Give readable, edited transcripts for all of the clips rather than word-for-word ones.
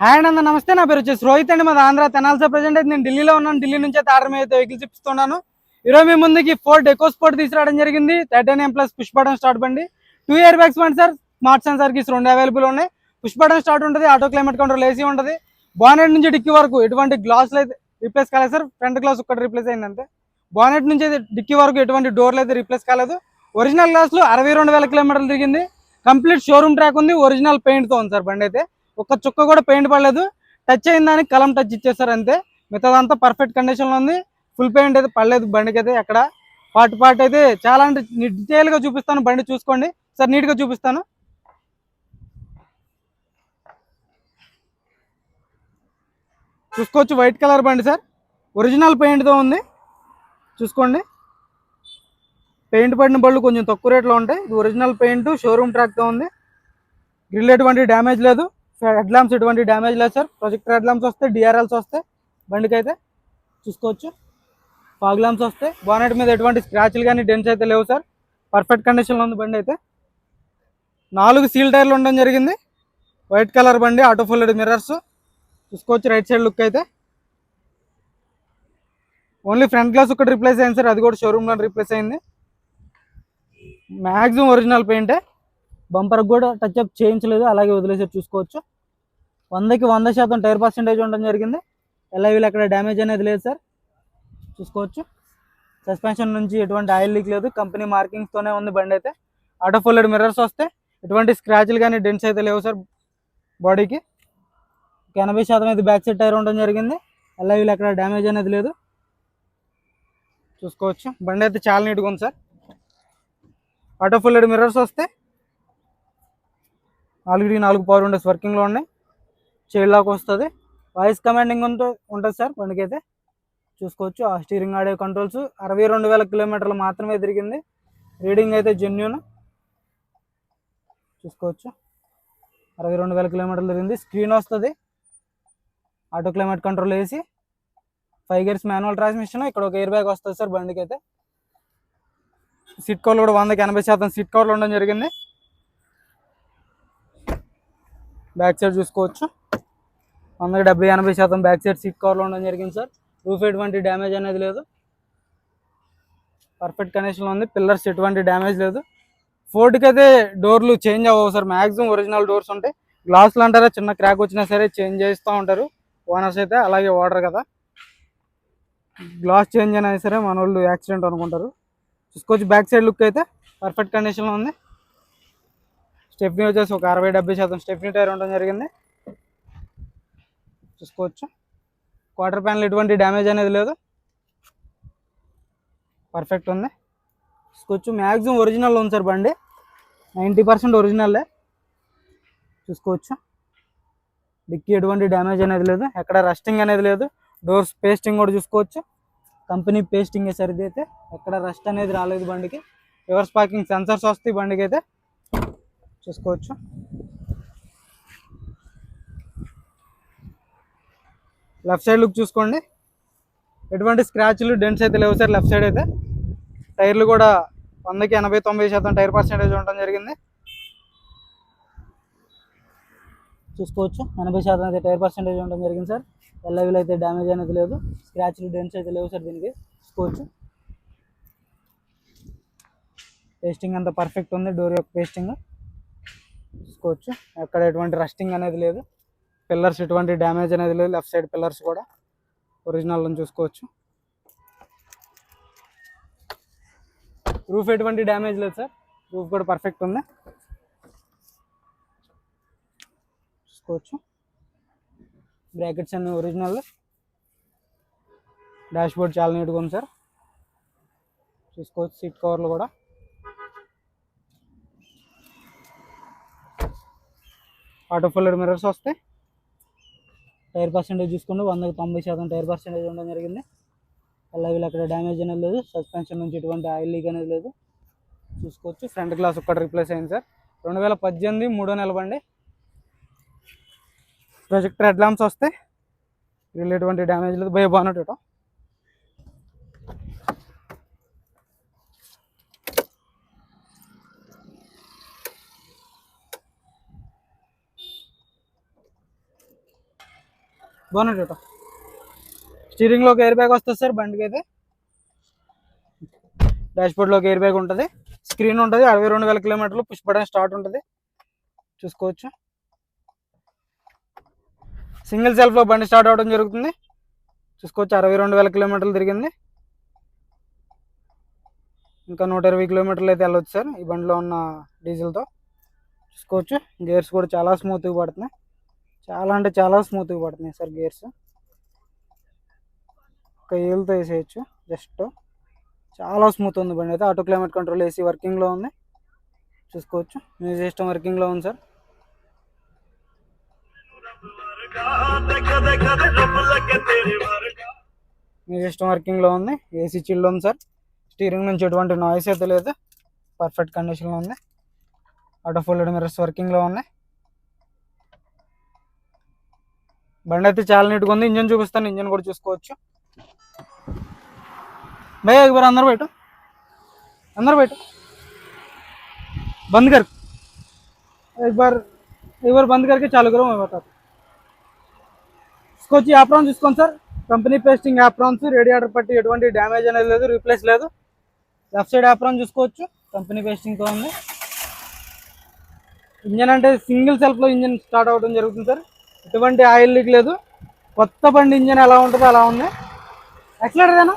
Hi అండి, నమస్తే. నా పేరు వచ్చేసి రోహిత్ అండి. మాది ఆంధ్ర తెనాల్సా. ప్రజెంట్ అయితే నేను ఢిల్లీలో ఉన్నాను. ఢిల్లీ నుంచి అయితే ఆర్డర్ అయితే వెహికల్స్ ఇస్తున్నాను. ఈరోజు మీ ముందుకి ఫోర్డ్ ఎకో స్పోర్ట్ తీసుకురావడం జరిగింది. Titanium plus push button start బండి. 2 ఇయర్ బ్యాగ్స్ బండి సార్. స్మార్ట్ సెన్సార్ కి 2 అవైలబుల్ ఉన్నాయి. పుష్ బటన్ స్టార్ట్ ఉంటుంది. ఆటో క్లైమేట్ కంట్రోల్ ఏసీ ఉంటుంది. బానెట్ నుంచి డిక్కీ వరకు ఎటువంటి గ్లాసులు అయితే రీప్లేస్ కాలేదు సార్. ఫ్రంట్ గ్లాస్ ఒక్కటి రీప్లేస్ అయింది అంతే. బానెట్ నుంచి అయితే డిక్కీ వరకు ఎటువంటి డోర్లు అయితే రీప్లేస్ కాలేదు. ఒరిజినల్ గ్లాసులు 62,000 కిలోమీటర్లు తిరిగింది. కంప్లీట్ షోరూమ్ ట్రాక్ ఉంది. ఒరిజినల్ పెయింట్ తో ఉంది సార్ బండి అయితే. ఒక్క చుక్క కూడా పెయింట్ పడలేదు. టచ్ అయిన దానికి కలం టచ్ ఇచ్చేస్తారు అంతే. మిగతాదంతా పర్ఫెక్ట్ కండిషన్ లో ఉంది. ఫుల్ పెయింట్ అయితే పడలేదు బండికి అయితే. ఎక్కడ పార్ట్ అయితే చాలా అంటే డీటెయిల్ గా చూపిస్తాను. బండి చూసుకోండి సార్, నీట్ గా చూపిస్తాను. చూసుకోవచ్చు, వైట్ కలర్ బండి సార్. ఒరిజినల్ పెయింట్ తో ఉంది, చూసుకోండి. పెయింట్ పడిన బళ్ళు కొంచెం తక్కువ రేట్లో ఉంటాయి. ఇది ఒరిజినల్ పెయింట్, షోరూమ్ ట్రాక్ తో ఉంది. గ్రిల్ ఎటువంటి డ్యామేజ్ లేదు. హెడ్ ల్యాంప్స్ ఎటువంటి డ్యామేజ్ లేదు సార్. ప్రొజెక్టర్ హెడ్ ల్యాంప్స్ వస్తాయి, డిఆర్ఎల్స్ వస్తాయి బండికి అయితే, చూసుకోవచ్చు. ఫాగ్ ల్యాంప్స్ వస్తాయి. బానెట్ మీద ఎటువంటి స్క్రాచ్లు కానీ డెన్స్ అయితే లేవు సార్. పర్ఫెక్ట్ కండిషన్లో ఉంది బండి అయితే. 4 సీల్ టైర్లు ఉండడం జరిగింది. వైట్ కలర్ బండి, ఆటో ఫోల్డెడ్ మిర్రర్స్, చూసుకోవచ్చు. రైట్ సైడ్ లుక్ అయితే ఓన్లీ ఫ్రంట్ గ్లాస్ ఒకటి రీప్లేస్ అయింది సార్. అది కూడా షోరూమ్లో రీప్లేస్ అయింది. మ్యాక్సిమం ఒరిజినల్ పెయింటే. బంపర్ కూడా టచ్ అప్ చేయించలేదు, అలాగే వదిలేసారు, చూసుకోవచ్చు. 100కి 100% టైర్ పర్సెంటేజ్ ఉండడం జరిగింది. ఎల్ఐవీలు ఎక్కడ డ్యామేజ్ అనేది లేదు సార్, చూసుకోవచ్చు. సస్పెన్షన్ నుంచి ఎటువంటి ఆయిల్ లీక్ లేదు. కంపెనీ మార్కింగ్స్తోనే ఉంది బండి అయితే. ఆటో ఫోల్డెడ్ మిర్రర్స్ వస్తే ఎటువంటి స్క్రాచ్లు కానీ డెంట్స్ అయితే లేవు సార్ బాడీకి. 80% అయితే బ్యాక్ సైడ్ టైర్ ఉండడం జరిగింది. ఎల్ఐవీలు ఎక్కడ డ్యామేజ్ అనేది లేదు, చూసుకోవచ్చు. బండి అయితే చాలా నీట్గా ఉంది సార్. ఆటో ఫోల్డెడ్ మిర్రర్స్ వస్తే 4 పవర్ విండోస్ వర్కింగ్లో ఉన్నాయి. చైల్డ్ లాక్ వస్తుంది. వాయిస్ కమాండింగ్ ఉంటుంది సార్ బండికి అయితే, చూసుకోవచ్చు. ఆ స్టీరింగ్ ఆడియో కంట్రోల్స్. 62,000 కిలోమీటర్లు మాత్రమే తిరిగింది. రీడింగ్ అయితే జెన్యూన్, చూసుకోవచ్చు. 62,000 కిలోమీటర్లు తిరిగింది. స్క్రీన్ వస్తుంది. ఆటో క్లైమేట్ కంట్రోల్ వేసి 5 గేర్స్ మాన్యువల్ ట్రాన్స్మిషన్. ఇక్కడ ఒక ఎయిర్ బ్యాగ్ వస్తుంది సార్ బండికి అయితే. సీట్ కవర్లు కూడా 100కి 80% సీట్ కవర్లు ఉండడం జరిగింది. బ్యాక్ సైడ్ చూసుకోవచ్చు. 100కి 70-80% బ్యాక్ సైడ్ సీట్ కవర్లో ఉండడం జరిగింది సార్. రూఫ్ ఎటువంటి డ్యామేజ్ అనేది లేదు, పర్ఫెక్ట్ కండిషన్లో ఉంది. పిల్లర్స్ ఎటువంటి డ్యామేజ్ లేదు. ఫోర్డ్కి అయితే డోర్లు చేంజ్ అవ్వవు సార్. మ్యాక్సిమం ఒరిజినల్ డోర్స్ ఉంటాయి. గ్లాసులు అంటారా, చిన్న క్రాక్ వచ్చినా సరే చేంజ్ చేస్తూ ఉంటారు ఓనర్స్ అయితే. అలాగే వాడరు కదా, గ్లాస్ చేంజ్ అయినా సరే మన వాళ్ళు యాక్సిడెంట్ అనుకుంటారు, చూసుకోవచ్చు. బ్యాక్ సైడ్ లుక్ అయితే పర్ఫెక్ట్ కండిషన్లో ఉంది. స్టెప్నీ వచ్చేసి ఒక 60-70% స్టెప్నీ టైర్ ఉండడం జరిగింది, చూసుకోవచ్చు. క్వార్టర్ ప్యానల్ ఎటువంటి డ్యామేజ్ అనేది లేదు, పర్ఫెక్ట్ ఉంది, చూసుకోవచ్చు. మ్యాక్సిమం ఒరిజినల్ ఉంది సార్ బండి. 90% ఒరిజినల్లే, చూసుకోవచ్చు. డిక్కీ ఎటువంటి డ్యామేజ్ అనేది లేదు, ఎక్కడ రస్టింగ్ అనేది లేదు. డోర్స్ పేస్టింగ్ కూడా చూసుకోవచ్చు. కంపెనీ పేస్టింగ్ సార్ ఇది అయితే. ఎక్కడ రస్ట్ అనేది రాలేదు బండికి. రివర్స్ పార్కింగ్ సెన్సర్స్ వస్తాయి బండికి అయితే, చూసుకోవచ్చు. లెఫ్ట్ సైడ్ లుక్ చూసుకోండి. ఎటువంటి స్క్రాచ్లు డెంట్స్ అయితే లేవు సార్ లెఫ్ట్ సైడ్ అయితే. టైర్లు కూడా 100కి 80-90% టైర్ పర్సెంటేజ్ ఉండడం జరిగింది, చూసుకోవచ్చు. 80% అయితే టైర్ పర్సెంటేజ్ ఉండడం జరిగింది సార్. ఎల్ఐవీలు అయితే డ్యామేజ్ అనేది లేదు. స్క్రాచ్లు డెంట్స్ అయితే లేవు సార్ దీనికి, చూసుకోవచ్చు. పేస్టింగ్ అంతా పర్ఫెక్ట్ ఉంది. డోర్ యొక్క పేస్టింగ్ చూసుకోవచ్చు. ఎక్కడ ఎటువంటి రస్టింగ్ అనేది లేదు. పిల్లర్స్ ఎటువంటి డ్యామేజ్ అనేది లేదు. లెఫ్ట్ సైడ్ పిల్లర్స్ కూడా ఒరిజినల్ అని చూసుకోవచ్చు. రూఫ్ ఎటువంటి డ్యామేజ్ లేదు సార్. రూఫ్ కూడా పర్ఫెక్ట్ ఉంది, చూసుకోవచ్చు. బ్రాకెట్స్ అన్ని ఒరిజినల్. డాష్ బోర్డ్ చాలా నీట్గా ఉంది సార్, చూసుకోవచ్చు. సీట్ కవర్లు కూడా ఆటో ఫోల్డెడ్ మిర్రర్స్ వస్తాయి. టైర్ పర్సెంటేజ్ చూసుకుంటే 100కి 90% టైర్ పర్సెంటేజ్ ఉండడం జరిగింది. ఎల్ఐవీలు అక్కడ డ్యామేజ్ అనేది లేదు. సస్పెన్షన్ నుంచి ఎటువంటి ఆయిల్ లీక్ అనేది లేదు, చూసుకోవచ్చు. ఫ్రంట్ గ్లాస్ ఒక్కటి రీప్లేస్ అయింది సార్. 2018 3వ నెల బండి. ప్రొజెక్టర్ హెడ్ ల్యాంప్స్ వస్తాయి. వీళ్ళు ఎటువంటి డ్యామేజ్ లేదు. బై బానెట్ ఇటో బోనెట్ ఇటు. స్టీరింగ్ లోకి ఎయిర్ బ్యాగ్ వస్తుంది సార్ బండికి అయితే. డాష్ బోర్డ్ లోకి ఎయిర్ బ్యాగ్ ఉంటుంది. స్క్రీన్ ఉంటుంది. 62,000 కిలోమీటర్లు. పుష్ బటన్ స్టార్ట్ ఉంటుంది, చూసుకోవచ్చు. సింగిల్ సెల్ఫ్ లో బండి స్టార్ట్ అవడం జరుగుతుంది, చూసుకోవచ్చు. 62,000 కిలోమీటర్లు తిరిగింది. ఇంకా 120 కిలోమీటర్లు అయితే వెళ్ళొచ్చు సార్ ఈ బండిలో ఉన్న డీజిల్తో, చూసుకోవచ్చు. గేర్స్ కూడా చాలా స్మూత్గా పడుతున్నాయి, చాలా అంటే చాలా స్మూత్గా పడుతున్నాయి సార్ గేర్స్. ఒక ఏళ్ళతో వేసేయచ్చు జస్ట్. చాలా స్మూత్ ఉంది బండి అయితే. ఆటో క్లైమేట్ కంట్రోల్ ఏసీ వర్కింగ్లో ఉంది, చూసుకోవచ్చు. మ్యూజిక్ సిస్టమ్ వర్కింగ్లో ఉంది సార్. మ్యూజిక్ సిస్టమ్ వర్కింగ్లో ఉంది. ఏసీ చిల్డ్ ఉంది సార్. స్టీరింగ్ నుంచి ఎటువంటి నాయిస్ అయితే లేదు, పర్ఫెక్ట్ కండిషన్లో ఉంది. ఆటో ఫోల్డెడ్ మిర్రర్స్ వర్కింగ్లో ఉన్నాయి. బండి అయితే చాలా నీట్గా ఉంది. ఇంజన్ చూపిస్తాను, ఇంజన్ కూడా చూసుకోవచ్చు. भैया एक बार अंदर बैठो, अंदर बैठो, बंद कर, एक बार बंद करके चालू करो, मैं बताता हूँ. इसको వచ్చి యాప్రాన్స్ తీసుకోండి sir. Company pasting aprons, radiator పట్టి ఎటువంటి డ్యామేజ్ అనేది లేదు, రీప్లేస్ లేదు. లెఫ్ట్ సైడ్ యాప్రాన్ చూసుకోవచ్చు, కంపెనీ పేస్టింగ్తో ఉంది. ఇంజన్ అంటే సింగిల్ సెల్ఫ్లో ఇంజన్ స్టార్ట్ అవ్వడం జరుగుతుంది సార్. ఎటువంటి ఆయిల్ లీక్ లేదు. కొత్త బండి ఇంజన్ ఎలా ఉంటుందో అలా ఉంది. యాక్సిలేటర్ దేనా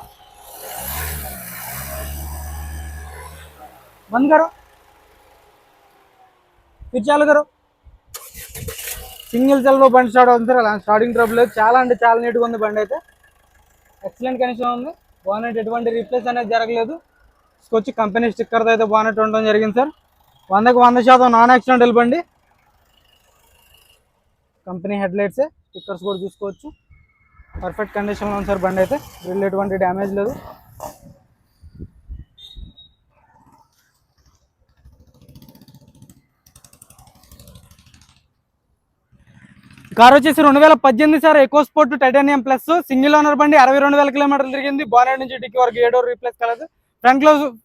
बंद करो, फिर चालू करो. సింగిల్ సెల్ఫ్లో బండి స్టార్ట్ అవుతుంది సార్. అలా స్టార్టింగ్ ట్రబుల్ లేదు. చాలా అంటే చాలా నీట్గా ఉంది బండి అయితే. ఎక్సలెంట్ కండిషన్ ఉంది. బానెట్ ఎటువంటి రీప్లేస్ అనేది జరగలేదు. తీసుకొచ్చి కంపెనీ స్టిక్కర్తో అయితే బానెట్ ఉండడం జరిగింది సార్. 100కి 100% నాన్ యాక్సిడెంటల్ బండి. కంపెనీ హెడ్ లైట్సే, స్టిక్కర్స్ కూడా చూసుకోవచ్చు. పర్ఫెక్ట్ కండిషన్లో ఉంది సార్ బండి అయితే. గ్రిల్ ఎటువంటి డ్యామేజ్ లేదు. కార్ వచ్చేసి 2018 sir. EcoSport titanium plus single owner బండి. 62,000 కిలోమీటర్లు తిరిగింది. బానెట్ నుంచి డిక్కీ వరకు 7 డోర్ రీప్లేస్ కాలేదు.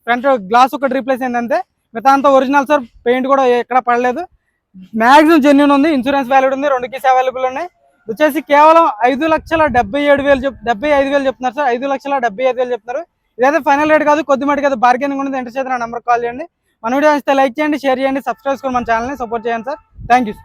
ఫ్రంట్ గ్లాస్ ఒకటి రీప్లేస్ అయిందంటే మిగతా అంతా ఒరిజినల్ సార్. పెయింట్ కూడా ఎక్కడ పడలేదు. మ్యాక్సిమం జెన్యూన్ ఉంది. ఇన్సూరెన్స్ వ్యాలిడ్ ఉంది. 2 కీస్ అవైలబుల్ ఉన్నాయి. వచ్చేసి కేవలం 5,77,000 చెప్తున్నారు సార్. 5,75,000 చెప్తున్నారు. ఇదైతే ఫైనల్ రేట్ కాదు, కొద్ది మటుకు అయితే బార్గెనింగ్ ఉంది. ఇంట్రెస్ట్ అయితే నా నెంబర్ కాల్ చేయండి. మన వీడియో నచ్చితే లైక్ చేయండి, షేర్ చేయండి, సబ్స్క్రైబ్ చేసుకొని మన ఛానల్ని సపోర్ట్ చేయండి సార్. Thank you.